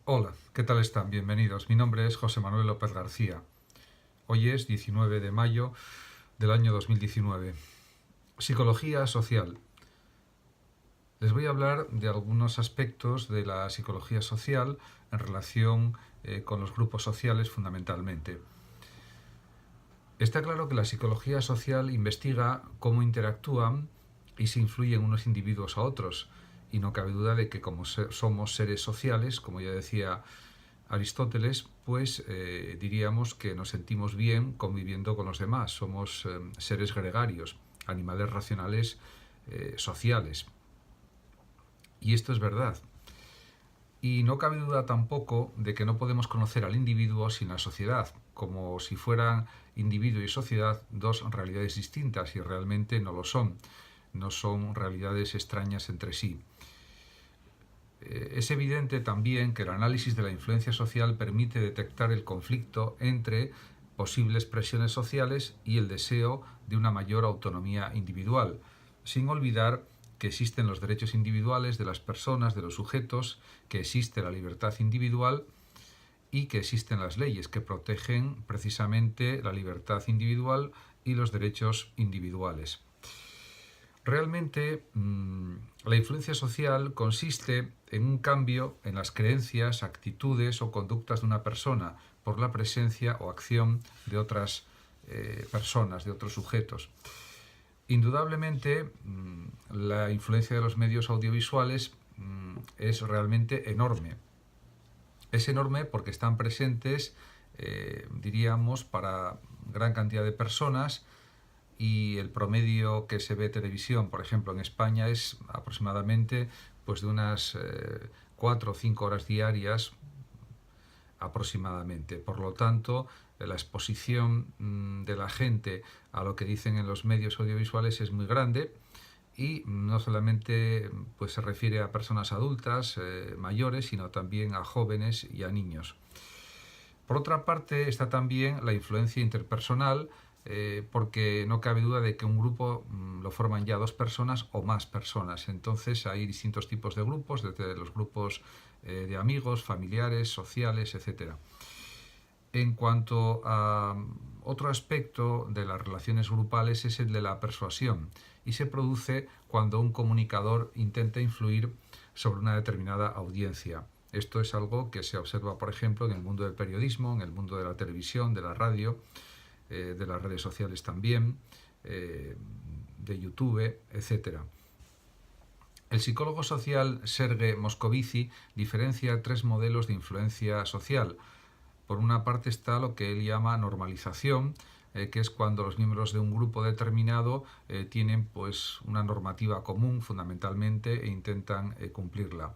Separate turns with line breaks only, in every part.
Hola, ¿qué tal están? Bienvenidos. Mi nombre es José Manuel López García. Hoy es 19 de mayo del año 2019. Psicología social. Les voy a hablar de algunos aspectos de la psicología social en relación con los grupos sociales fundamentalmente. Está claro que la psicología social investiga cómo interactúan y se influyen unos individuos a otros, y no cabe duda de que como somos seres sociales, como ya decía Aristóteles, pues diríamos que nos sentimos bien conviviendo con los demás. Somos seres gregarios, animales racionales sociales. Y esto es verdad. Y no cabe duda tampoco de que no podemos conocer al individuo sin la sociedad, como si fueran individuo y sociedad dos realidades distintas, y realmente no lo son. No son realidades extrañas entre sí. Es evidente también que el análisis de la influencia social permite detectar el conflicto entre posibles presiones sociales y el deseo de una mayor autonomía individual, sin olvidar que existen los derechos individuales de las personas, de los sujetos, que existe la libertad individual y que existen las leyes que protegen precisamente la libertad individual y los derechos individuales. Realmente, la influencia social consiste en un cambio en las creencias, actitudes o conductas de una persona por la presencia o acción de otras personas, de otros sujetos. Indudablemente, la influencia de los medios audiovisuales es realmente enorme. Es enorme porque están presentes, diríamos, para gran cantidad de personas, y el promedio que se ve televisión, por ejemplo, en España es aproximadamente pues de unas 4 o 5 horas diarias aproximadamente. Por lo tanto, la exposición de la gente a lo que dicen en los medios audiovisuales es muy grande, y no solamente pues se refiere a personas adultas, mayores, sino también a jóvenes y a niños. Por otra parte, está también la influencia interpersonal, porque no cabe duda de que un grupo lo forman ya dos personas o más personas. Entonces hay distintos tipos de grupos, desde los grupos de amigos, familiares, sociales, etcétera. En cuanto a otro aspecto de las relaciones grupales es el de la persuasión, y se produce cuando un comunicador intenta influir sobre una determinada audiencia. Esto es algo que se observa, por ejemplo, en el mundo del periodismo, en el mundo de la televisión, de la radio, de las redes sociales también, de YouTube, etcétera. El psicólogo social Serge Moscovici diferencia tres modelos de influencia social. Por una parte está lo que él llama normalización, que es cuando los miembros de un grupo determinado tienen pues una normativa común fundamentalmente e intentan cumplirla.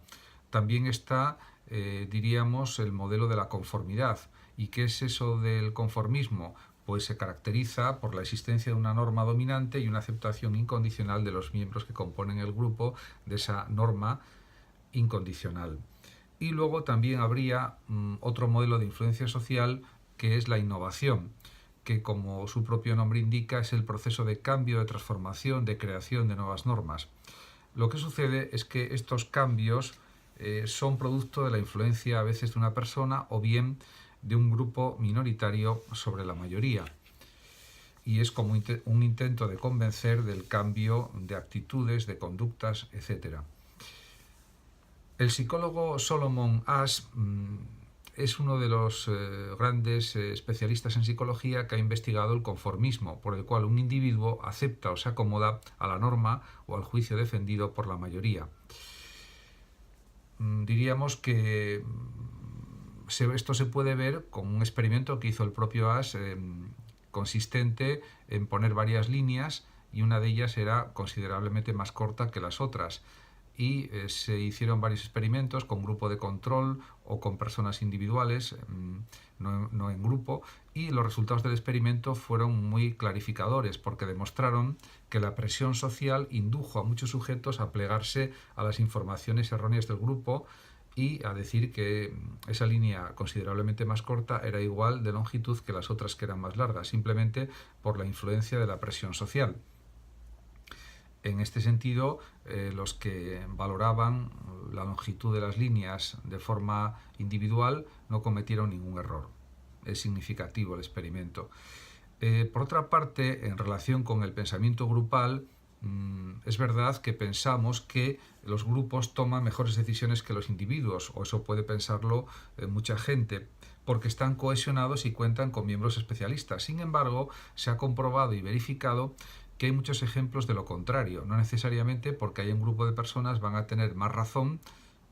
También está, diríamos, el modelo de la conformidad. ¿Y qué es eso del conformismo? Pues se caracteriza por la existencia de una norma dominante y una aceptación incondicional de los miembros que componen el grupo de esa norma incondicional. Y luego también habría otro modelo de influencia social, que es la innovación, que como su propio nombre indica es el proceso de cambio, de transformación, de creación de nuevas normas. Lo que sucede es que estos cambios son producto de la influencia a veces de una persona o bien de un grupo minoritario sobre la mayoría. Y es como un intento de convencer del cambio de actitudes, de conductas, etc. El psicólogo Solomon Asch es uno de los grandes especialistas en psicología que ha investigado el conformismo, por el cual un individuo acepta o se acomoda a la norma o al juicio defendido por la mayoría. Diríamos que esto se puede ver con un experimento que hizo el propio Asch, consistente en poner varias líneas, y una de ellas era considerablemente más corta que las otras. Y se hicieron varios experimentos con grupo de control o con personas individuales, no en grupo, y los resultados del experimento fueron muy clarificadores porque demostraron que la presión social indujo a muchos sujetos a plegarse a las informaciones erróneas del grupo y a decir que esa línea considerablemente más corta era igual de longitud que las otras que eran más largas, simplemente por la influencia de la presión social. En este sentido, los que valoraban la longitud de las líneas de forma individual no cometieron ningún error. Es significativo el experimento. Por otra parte, en relación con el pensamiento grupal, es verdad que pensamos que los grupos toman mejores decisiones que los individuos, o eso puede pensarlo mucha gente, porque están cohesionados y cuentan con miembros especialistas. Sin embargo, se ha comprobado y verificado que hay muchos ejemplos de lo contrario. No necesariamente porque haya un grupo de personas van a tener más razón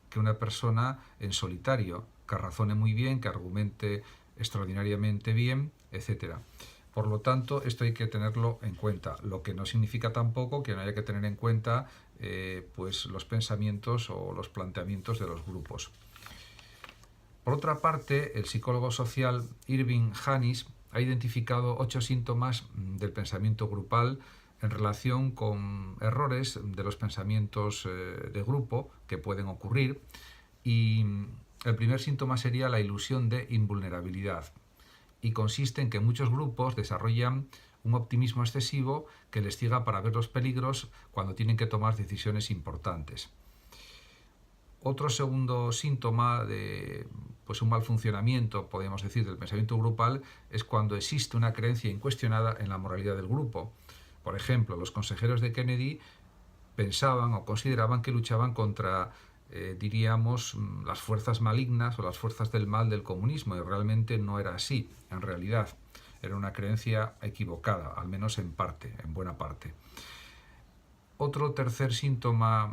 que una persona en solitario, que razone muy bien, que argumente extraordinariamente bien, etcétera. Por lo tanto, esto hay que tenerlo en cuenta, lo que no significa tampoco que no haya que tener en cuenta pues los pensamientos o los planteamientos de los grupos. Por otra parte, el psicólogo social Irving Janis ha identificado 8 síntomas del pensamiento grupal en relación con errores de los pensamientos de grupo que pueden ocurrir, y el primer síntoma sería la ilusión de invulnerabilidad, y consiste en que muchos grupos desarrollan un optimismo excesivo que les ciega para ver los peligros cuando tienen que tomar decisiones importantes. Otro segundo síntoma de pues un mal funcionamiento, podemos decir, del pensamiento grupal es cuando existe una creencia incuestionada en la moralidad del grupo. Por ejemplo, los consejeros de Kennedy pensaban o consideraban que luchaban contra, diríamos, las fuerzas malignas o las fuerzas del mal del comunismo, y realmente no era así. En realidad, era una creencia equivocada, al menos en parte, en buena parte. Otro tercer síntoma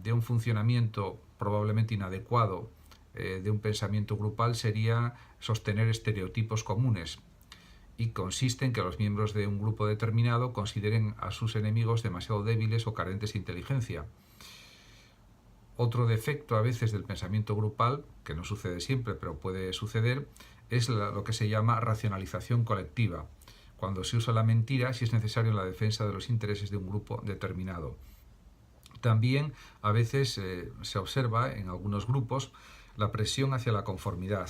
de un funcionamiento probablemente inadecuado de un pensamiento grupal sería sostener estereotipos comunes, y consiste en que los miembros de un grupo determinado consideren a sus enemigos demasiado débiles o carentes de inteligencia. Otro defecto a veces del pensamiento grupal, que no sucede siempre pero puede suceder, es lo que se llama racionalización colectiva, cuando se usa la mentira si es necesario en la defensa de los intereses de un grupo determinado. También a veces se observa en algunos grupos la presión hacia la conformidad,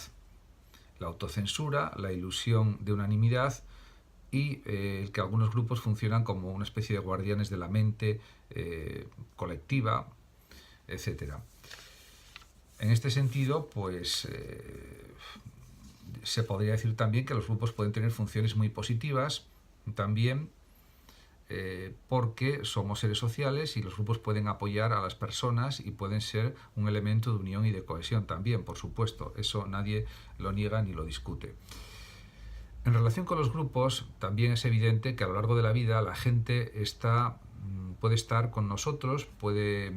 la autocensura, la ilusión de unanimidad y que algunos grupos funcionan como una especie de guardianes de la mente colectiva, etc. En este sentido, pues se podría decir también que los grupos pueden tener funciones muy positivas también, porque somos seres sociales y los grupos pueden apoyar a las personas y pueden ser un elemento de unión y de cohesión también, por supuesto. Eso nadie lo niega ni lo discute. En relación con los grupos, también es evidente que a lo largo de la vida la gente puede estar con nosotros, puede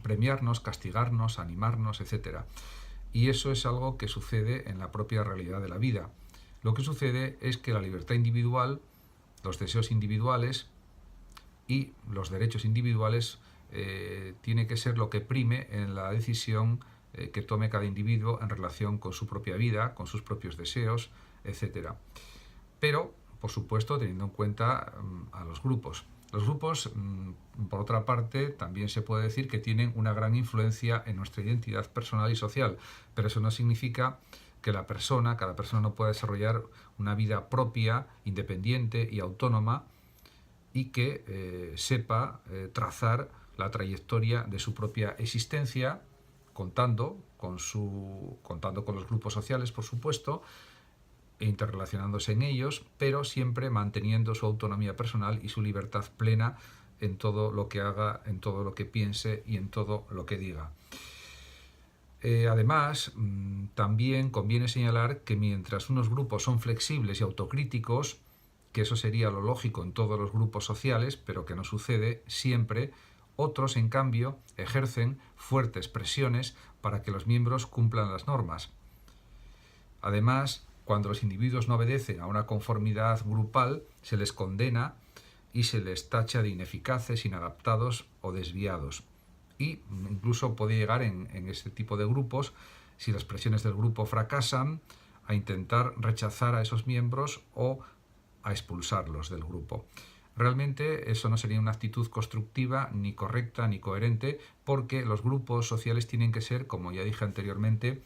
premiarnos, castigarnos, animarnos, etc. Y eso es algo que sucede en la propia realidad de la vida. Lo que sucede es que la libertad individual, los deseos individuales y los derechos individuales tiene que ser lo que prime en la decisión que tome cada individuo en relación con su propia vida, con sus propios deseos, etc. Pero, por supuesto, teniendo en cuenta a los grupos. Los grupos, por otra parte, también se puede decir que tienen una gran influencia en nuestra identidad personal y social, pero eso no significa que cada persona no pueda desarrollar una vida propia, independiente y autónoma, y que sepa trazar la trayectoria de su propia existencia, contando con los grupos sociales, por supuesto, e interrelacionándose en ellos, pero siempre manteniendo su autonomía personal y su libertad plena en todo lo que haga, en todo lo que piense y en todo lo que diga. Además, también conviene señalar que mientras unos grupos son flexibles y autocríticos, que eso sería lo lógico en todos los grupos sociales, pero que no sucede siempre, otros, en cambio, ejercen fuertes presiones para que los miembros cumplan las normas. Además, cuando los individuos no obedecen a una conformidad grupal, se les condena y se les tacha de ineficaces, inadaptados o desviados. Y incluso puede llegar en este tipo de grupos, si las presiones del grupo fracasan, a intentar rechazar a esos miembros o a expulsarlos del grupo. Realmente eso no sería una actitud constructiva, ni correcta, ni coherente, porque los grupos sociales tienen que ser, como ya dije anteriormente,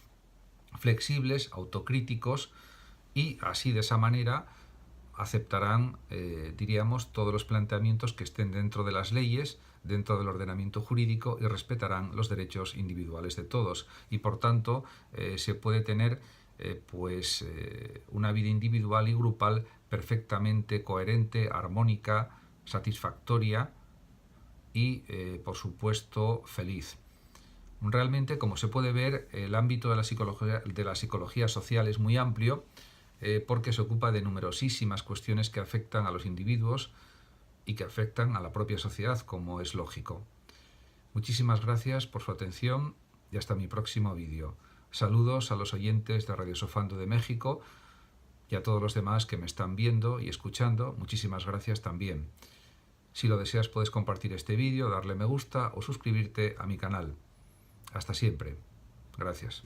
flexibles, autocríticos, y así de esa manera aceptarán, diríamos, todos los planteamientos que estén dentro de las leyes, dentro del ordenamiento jurídico, y respetarán los derechos individuales de todos. Y por tanto, se puede tener una vida individual y grupal perfectamente coherente, armónica, satisfactoria y, por supuesto, feliz. Realmente, como se puede ver, el ámbito de la psicología social es muy amplio, porque se ocupa de numerosísimas cuestiones que afectan a los individuos y que afectan a la propia sociedad, como es lógico. Muchísimas gracias por su atención y hasta mi próximo vídeo. Saludos a los oyentes de Radio Sofando de México y a todos los demás que me están viendo y escuchando. Muchísimas gracias también. Si lo deseas, puedes compartir este vídeo, darle me gusta o suscribirte a mi canal. Hasta siempre. Gracias.